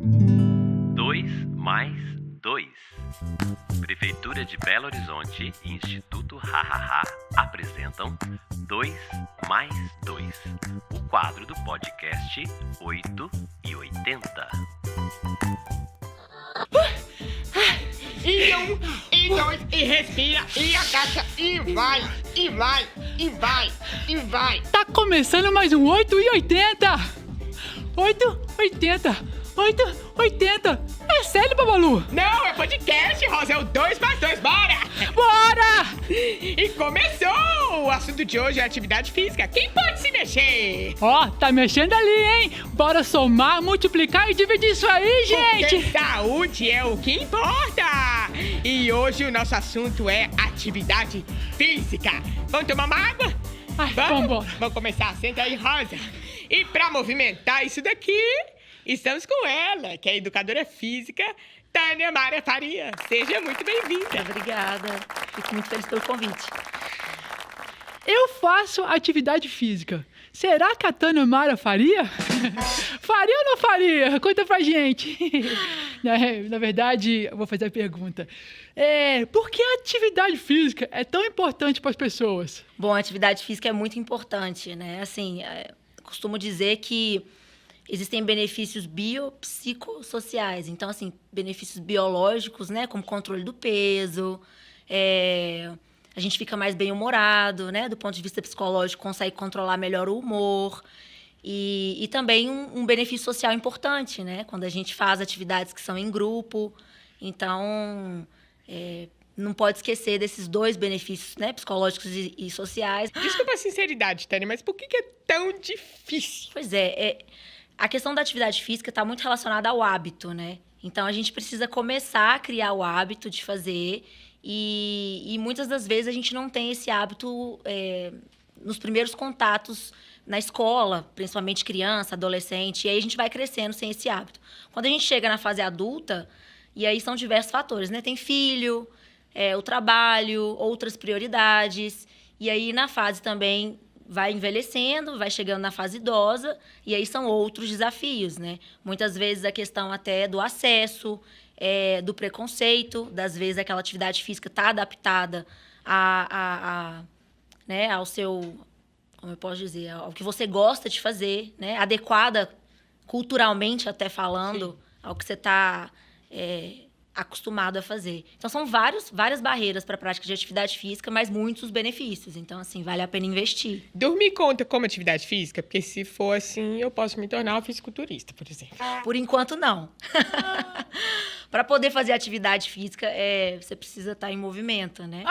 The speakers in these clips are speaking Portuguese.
2 mais 2. Prefeitura de Belo Horizonte e Instituto Hahaha apresentam 2 mais 2, o quadro do podcast 8 e 80. E 2, e respira, e agacha, e vai, e vai, e vai, e vai. Tá começando mais um 8 e 80! 880! É sério, Babalu? Não, é podcast, Rosa, é o 2 mais 2, bora! Bora! E começou! O assunto de hoje é atividade física. Quem pode se mexer? Ó, tá mexendo ali, hein? Bora somar, multiplicar e dividir isso aí, gente! Porque saúde é o que importa! E hoje o nosso assunto é atividade física. Vamos tomar uma água? Ai, vambora. Vamos começar, senta aí, Rosa. E pra movimentar isso daqui, estamos com ela, que é educadora física, Tânia Mara Faria. Seja muito bem-vinda. Obrigada. Fico muito feliz pelo convite. Eu faço atividade física. Será que a Tânia Mara faria? Faria ou não faria? Conta pra gente. Na verdade, eu vou fazer a pergunta. Por que a atividade física é tão importante para as pessoas? Bom, a atividade física é muito importante, né? Assim, costumo dizer que existem benefícios biopsicossociais. Então, assim, benefícios biológicos, né? Como controle do peso, a gente fica mais bem-humorado, né? Do ponto de vista psicológico, consegue controlar melhor o humor. E também um benefício social importante, né? Quando a gente faz atividades que são em grupo. Então, não pode esquecer desses dois benefícios, né? Psicológicos e sociais. Desculpa a sinceridade, Tânia, mas por que é tão difícil? Pois a questão da atividade física está muito relacionada ao hábito, né? Então, a gente precisa começar a criar o hábito de fazer e muitas das vezes a gente não tem esse hábito nos primeiros contatos na escola, principalmente criança, adolescente, e aí a gente vai crescendo sem esse hábito. Quando a gente chega na fase adulta, e aí são diversos fatores, né? Tem filho, o trabalho, outras prioridades, e aí na fase também vai envelhecendo, vai chegando na fase idosa, e aí são outros desafios, né? Muitas vezes a questão até do acesso, do preconceito, das vezes aquela atividade física está adaptada né, ao seu, como eu posso dizer, ao que você gosta de fazer, né? Adequada culturalmente até falando. Sim. Ao que você está acostumado a fazer. Então, são várias barreiras para a prática de atividade física, mas muitos benefícios. Então, assim, vale a pena investir. Dormir conta como atividade física? Porque se for assim, eu posso me tornar uma fisiculturista, por exemplo. Por enquanto, não. Para poder fazer atividade física, você precisa estar em movimento, né?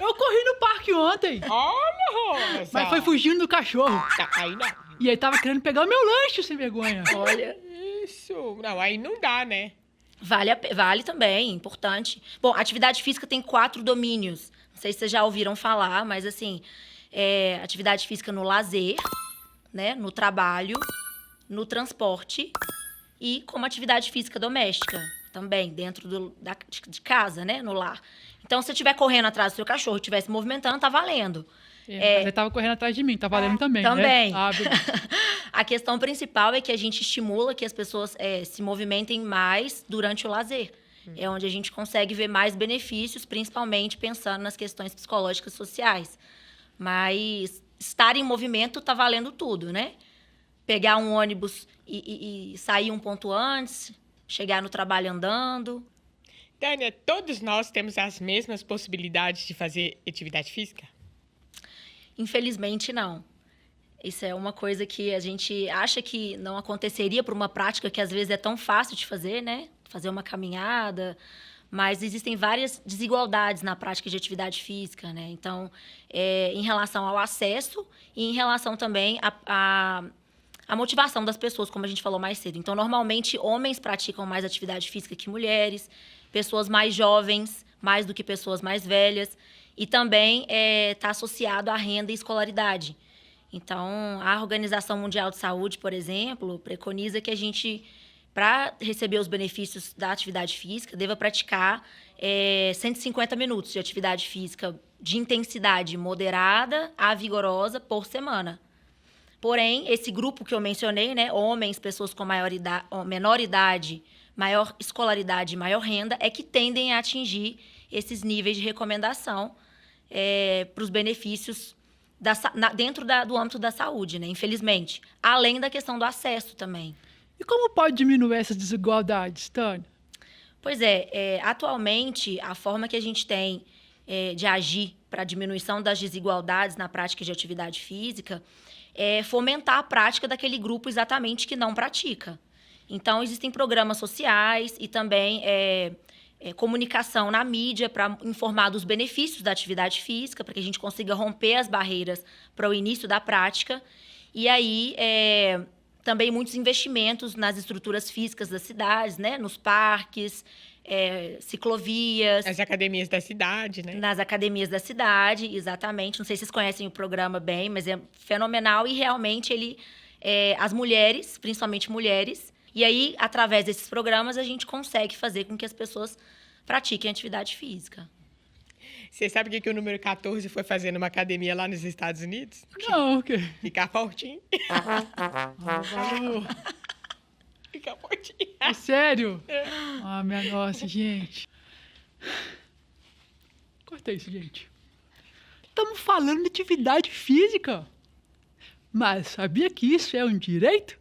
Eu corri no parque ontem. Olha, Rosa! Mas foi fugindo do cachorro. Não, aí não. E aí tava querendo pegar o meu lanche, sem vergonha. Olha. Isso. Não, aí não dá, né? Vale também, importante. Bom, atividade física tem 4 domínios. Não sei se vocês já ouviram falar, mas assim, atividade física no lazer, né, no trabalho, no transporte e como atividade física doméstica, também, dentro de casa, né, no lar. Então, se você estiver correndo atrás do seu cachorro e estiver se movimentando, tá valendo. Mas ele tava correndo atrás de mim, tá valendo também, também. Né? A questão principal é que a gente estimula que as pessoas se movimentem mais durante o lazer. É onde a gente consegue ver mais benefícios, principalmente pensando nas questões psicológicas e sociais. Mas estar em movimento tá valendo tudo, né? Pegar um ônibus e sair um ponto antes, chegar no trabalho andando. Tânia, todos nós temos as mesmas possibilidades de fazer atividade física? Infelizmente, não. Isso é uma coisa que a gente acha que não aconteceria por uma prática que às vezes é tão fácil de fazer, né? Fazer uma caminhada, mas existem várias desigualdades na prática de atividade física, né? Então, em relação ao acesso e em relação também à motivação das pessoas, como a gente falou mais cedo. Então, normalmente, homens praticam mais atividade física que mulheres, pessoas mais jovens, mais do que pessoas mais velhas. E também está associado à renda e escolaridade. Então, a Organização Mundial de Saúde, por exemplo, preconiza que a gente, para receber os benefícios da atividade física, deva praticar 150 minutos de atividade física de intensidade moderada a vigorosa por semana. Porém, esse grupo que eu mencionei, né, homens, pessoas com menor idade, maior escolaridade e maior renda, é que tendem a atingir esses níveis de recomendação para os benefícios dentro do âmbito da saúde, né, infelizmente. Além da questão do acesso também. E como pode diminuir essas desigualdades, Tânia? Pois atualmente, a forma que a gente tem de agir para a diminuição das desigualdades na prática de atividade física é fomentar a prática daquele grupo exatamente que não pratica. Então, existem programas sociais e também comunicação na mídia para informar dos benefícios da atividade física, para que a gente consiga romper as barreiras para o início da prática. E aí, também muitos investimentos nas estruturas físicas das cidades, né? Nos parques, ciclovias. As academias da cidade, né? Nas academias da cidade, exatamente. Não sei se vocês conhecem o programa bem, mas é fenomenal. E realmente as mulheres, principalmente mulheres, e aí, através desses programas, a gente consegue fazer com que as pessoas pratiquem atividade física. Você sabe o que o número 14 foi fazer numa academia lá nos Estados Unidos? Não, o quê? Ficar fortinho. Valeu. Ficar fortinho. É sério? Ah, minha nossa, gente. Corta isso, gente. Estamos falando de atividade física. Mas sabia que isso é um direito?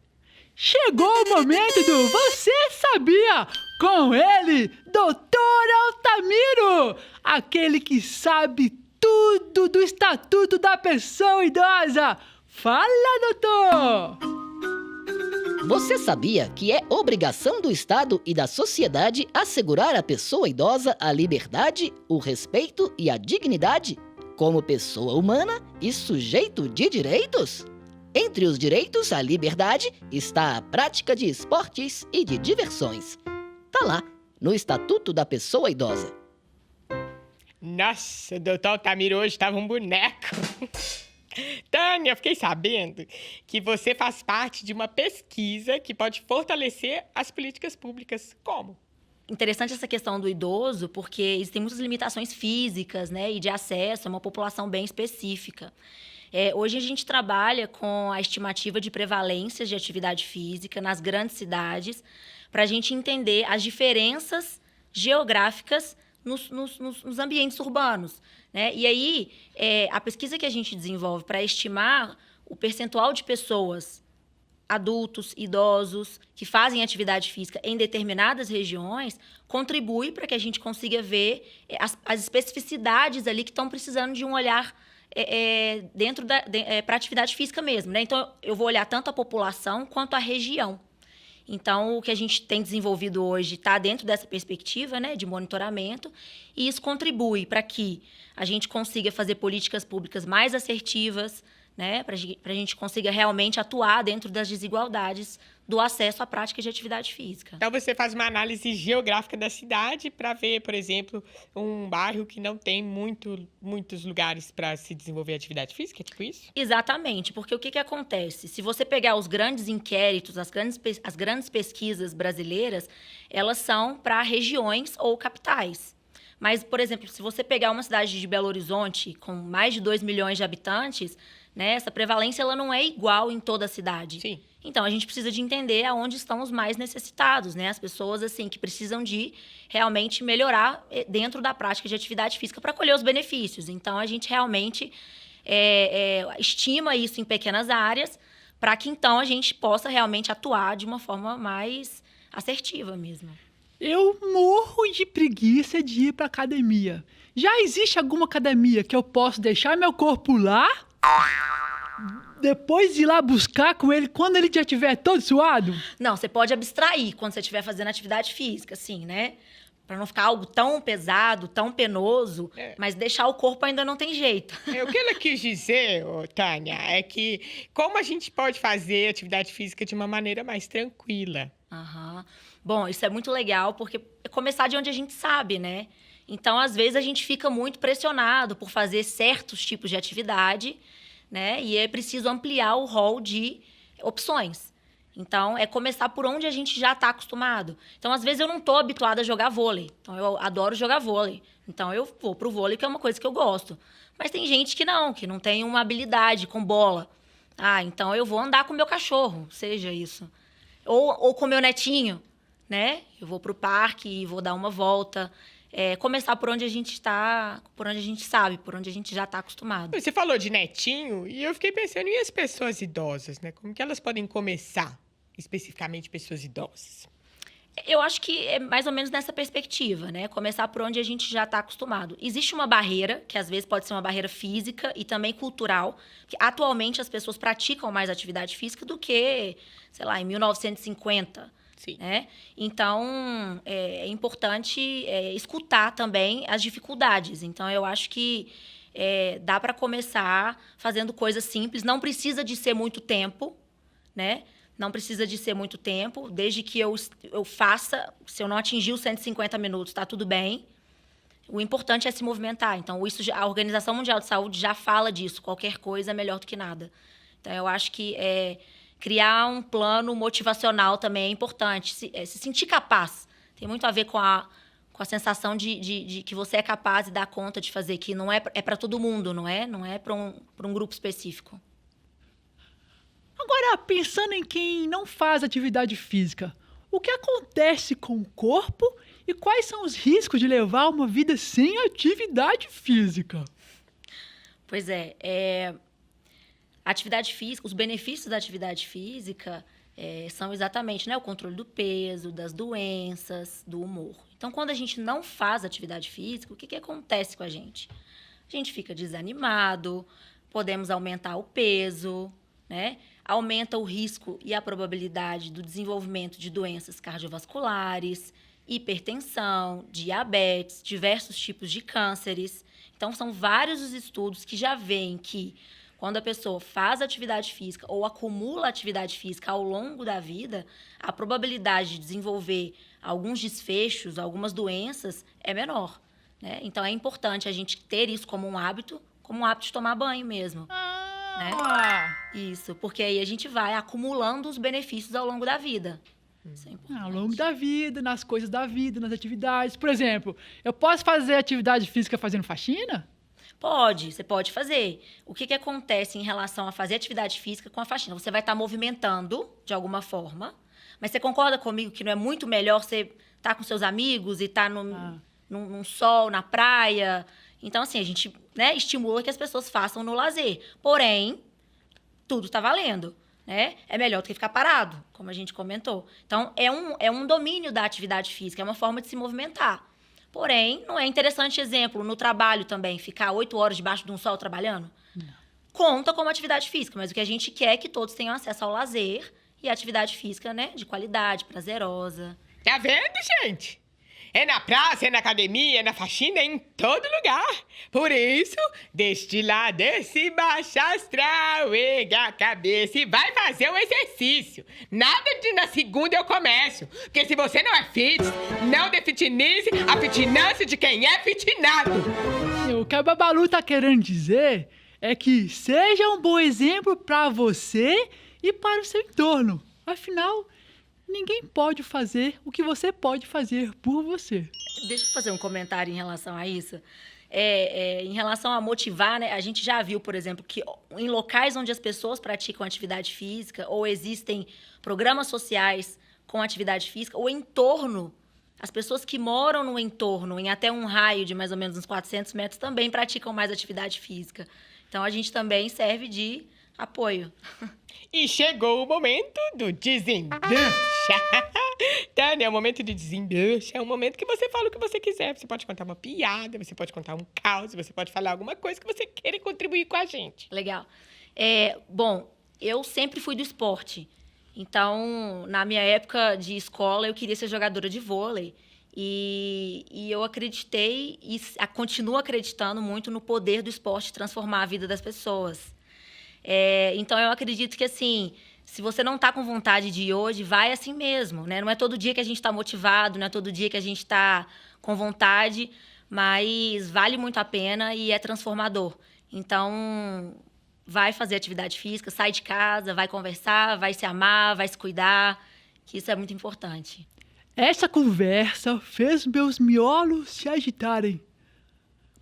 Chegou o momento do Você Sabia? Com ele, Doutor Altamiro, aquele que sabe tudo do Estatuto da Pessoa Idosa. Fala, doutor! Você sabia que é obrigação do Estado e da sociedade assegurar à pessoa idosa a liberdade, o respeito e a dignidade, como pessoa humana e sujeito de direitos? Entre os direitos à liberdade está a prática de esportes e de diversões. Tá lá, no Estatuto da Pessoa Idosa. Nossa, o doutor Altamiro hoje estava um boneco. Tânia, fiquei sabendo que você faz parte de uma pesquisa que pode fortalecer as políticas públicas. Como? Interessante essa questão do idoso, porque existem muitas limitações físicas, né, e de acesso a uma população bem específica. Hoje a gente trabalha com a estimativa de prevalências de atividade física nas grandes cidades, para a gente entender as diferenças geográficas nos ambientes urbanos, né? E aí, a pesquisa que a gente desenvolve para estimar o percentual de pessoas, adultos, idosos, que fazem atividade física em determinadas regiões, contribui para que a gente consiga ver as especificidades ali que estão precisando de um olhar para atividade física mesmo, né? Então, eu vou olhar tanto a população quanto a região. Então, o que a gente tem desenvolvido hoje está dentro dessa perspectiva, né, de monitoramento, e isso contribui para que a gente consiga fazer políticas públicas mais assertivas, né, para a gente consiga realmente atuar dentro das desigualdades do acesso à prática de atividade física. Então, você faz uma análise geográfica da cidade para ver, por exemplo, um bairro que não tem muitos lugares para se desenvolver atividade física, tipo isso? Exatamente, porque o que acontece? Se você pegar os grandes inquéritos, as grandes pesquisas brasileiras, elas são para regiões ou capitais. Mas, por exemplo, se você pegar uma cidade de Belo Horizonte com mais de 2 milhões de habitantes, né, essa prevalência ela não é igual em toda a cidade. Sim. Então, a gente precisa de entender aonde estão os mais necessitados, né? As pessoas, assim, que precisam de realmente melhorar dentro da prática de atividade física para colher os benefícios. Então, a gente realmente estima isso em pequenas áreas para que, então, a gente possa realmente atuar de uma forma mais assertiva mesmo. Eu morro de preguiça de ir pra academia. Já existe alguma academia que eu posso deixar meu corpo lá? Depois ir lá buscar com ele quando ele já estiver todo suado? Não, você pode abstrair quando você estiver fazendo atividade física, assim, né? Para não ficar algo tão pesado, tão penoso, mas deixar o corpo ainda não tem jeito. O que ela quis dizer, Tânia, é que como a gente pode fazer atividade física de uma maneira mais tranquila? Uhum. Bom, isso é muito legal, porque é começar de onde a gente sabe, né? Então, às vezes, a gente fica muito pressionado por fazer certos tipos de atividade, né? E é preciso ampliar o rol de opções. Então, é começar por onde a gente já está acostumado. Então, às vezes, eu não estou habituada a jogar vôlei. Então, eu adoro jogar vôlei. Então, eu vou pro vôlei, que é uma coisa que eu gosto. Mas tem gente que não tem uma habilidade com bola. Ah, então eu vou andar com o meu cachorro, seja isso. Ou com o meu netinho, né? Eu vou pro parque e vou dar uma volta. Começar por onde a gente está, por onde a gente sabe, por onde a gente já está acostumado. Você falou de netinho e eu fiquei pensando, e as pessoas idosas, né? Como que elas podem começar, especificamente pessoas idosas? Eu acho que é mais ou menos nessa perspectiva, né? Começar por onde a gente já está acostumado. Existe uma barreira, que às vezes pode ser uma barreira física e também cultural, que atualmente as pessoas praticam mais atividade física do que, sei lá, em 1950. Sim. Né? Então, é importante escutar também as dificuldades. Então, eu acho que dá para começar fazendo coisas simples. Não precisa de ser muito tempo, né? Não precisa de ser muito tempo. Desde que eu faça, se eu não atingir os 150 minutos, está tudo bem. O importante é se movimentar. Então, a Organização Mundial de Saúde já fala disso. Qualquer coisa é melhor do que nada. Então, eu acho que criar um plano motivacional também é importante. Se sentir capaz. Tem muito a ver com a sensação de que você é capaz e dá conta de fazer, que não é para todo mundo, não é para um grupo específico. Agora, pensando em quem não faz atividade física, o que acontece com o corpo e quais são os riscos de levar uma vida sem atividade física? Pois atividade física, os benefícios da atividade física são exatamente, né, o controle do peso, das doenças, do humor. Então, quando a gente não faz atividade física, o que acontece com a gente? A gente fica desanimado, podemos aumentar o peso, né? Aumenta o risco e a probabilidade do desenvolvimento de doenças cardiovasculares, hipertensão, diabetes, diversos tipos de cânceres. Então, são vários os estudos que já veem que quando a pessoa faz atividade física ou acumula atividade física ao longo da vida, a probabilidade de desenvolver alguns desfechos, algumas doenças, é menor, né? Então, é importante a gente ter isso como um hábito de tomar banho mesmo. Né? Isso, porque aí a gente vai acumulando os benefícios ao longo da vida. Isso é importante. Ao longo da vida, nas coisas da vida, nas atividades. Por exemplo, eu posso fazer atividade física fazendo faxina? Você pode fazer. O que acontece em relação a fazer atividade física com a faxina? Você vai estar movimentando de alguma forma, mas você concorda comigo que não é muito melhor você estar com seus amigos e estar num sol, na praia? Então, assim, a gente, né, estimula que as pessoas façam no lazer. Porém, tudo está valendo, né? É melhor do que ficar parado, como a gente comentou. Então, é um domínio da atividade física, é uma forma de se movimentar. Porém, não é interessante, exemplo, no trabalho também, ficar 8 horas debaixo de um sol trabalhando? Não. Conta como atividade física, mas o que a gente quer é que todos tenham acesso ao lazer e atividade física, né, de qualidade, prazerosa. Tá vendo, gente? É na praça, é na academia, é na faxina, é em todo lugar. Por isso, deste lado, esse baixo astral, erga a cabeça e vai fazer o exercício. Nada de na segunda eu começo. Porque se você não é fit, não dê fitness, a fitness de quem é fitnado. O que a Babalu tá querendo dizer é que seja um bom exemplo para você e para o seu entorno. Afinal, ninguém pode fazer o que você pode fazer por você. Deixa eu fazer um comentário em relação a isso. Em relação a motivar, né? A gente já viu, por exemplo, que em locais onde as pessoas praticam atividade física ou existem programas sociais com atividade física, o entorno, as pessoas que moram no entorno, em até um raio de mais ou menos uns 400 metros, também praticam mais atividade física. Então, a gente também serve de apoio. E chegou o momento do desembucha. Tânia, é o momento de desembucha. É o momento que você fala o que você quiser. Você pode contar uma piada, você pode contar um caos, você pode falar alguma coisa que você queira contribuir com a gente. Legal. Bom, eu sempre fui do esporte. Então, na minha época de escola, eu queria ser jogadora de vôlei. E eu acreditei e continuo acreditando muito no poder do esporte transformar a vida das pessoas. Então, eu acredito que, assim, se você não está com vontade de ir hoje, vai assim mesmo, né? Não é todo dia que a gente está motivado, não é todo dia que a gente está com vontade, mas vale muito a pena e é transformador. Então, vai fazer atividade física, sai de casa, vai conversar, vai se amar, vai se cuidar, que isso é muito importante. Essa conversa fez meus miolos se agitarem.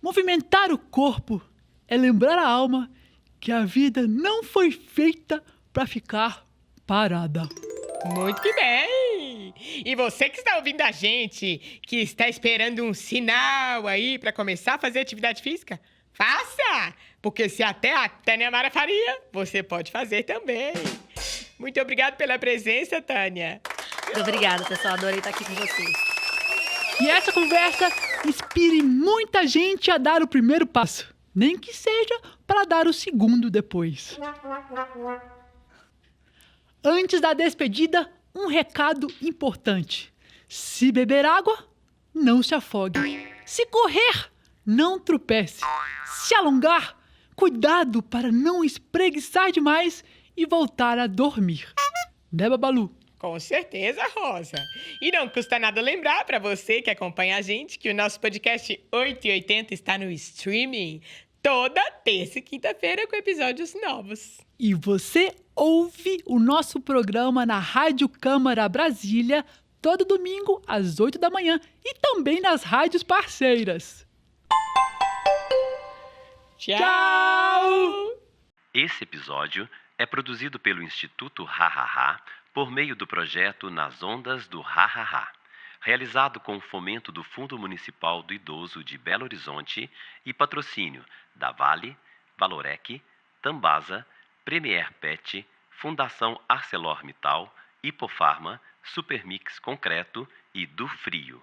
Movimentar o corpo é lembrar a alma que a vida não foi feita para ficar parada. Muito que bem! E você que está ouvindo a gente, que está esperando um sinal aí para começar a fazer atividade física, faça! Porque se até a Tânia Mara faria, você pode fazer também. Muito obrigado pela presença, Tânia. Muito obrigada, pessoal. Adorei estar aqui com vocês. Que essa conversa inspire muita gente a dar o primeiro passo, nem que seja para dar o segundo depois. Antes da despedida, um recado importante. Se beber água, não se afogue. Se correr, não tropece. Se alongar, cuidado para não espreguiçar demais e voltar a dormir. Né, Babalu? Com certeza, Rosa. E não custa nada lembrar para você que acompanha a gente que o nosso podcast 880 está no streaming toda terça e quinta-feira com episódios novos. E você ouve o nosso programa na Rádio Câmara Brasília todo domingo às 8 da manhã e também nas rádios parceiras. Tchau! Esse episódio é produzido pelo Instituto Hahaha por meio do projeto Nas Ondas do Hahaha, realizado com o fomento do Fundo Municipal do Idoso de Belo Horizonte e patrocínio da Vale, Valorec, Tambasa, Premier Pet, Fundação ArcelorMittal, Hipofarma, Supermix Concreto e do Frio.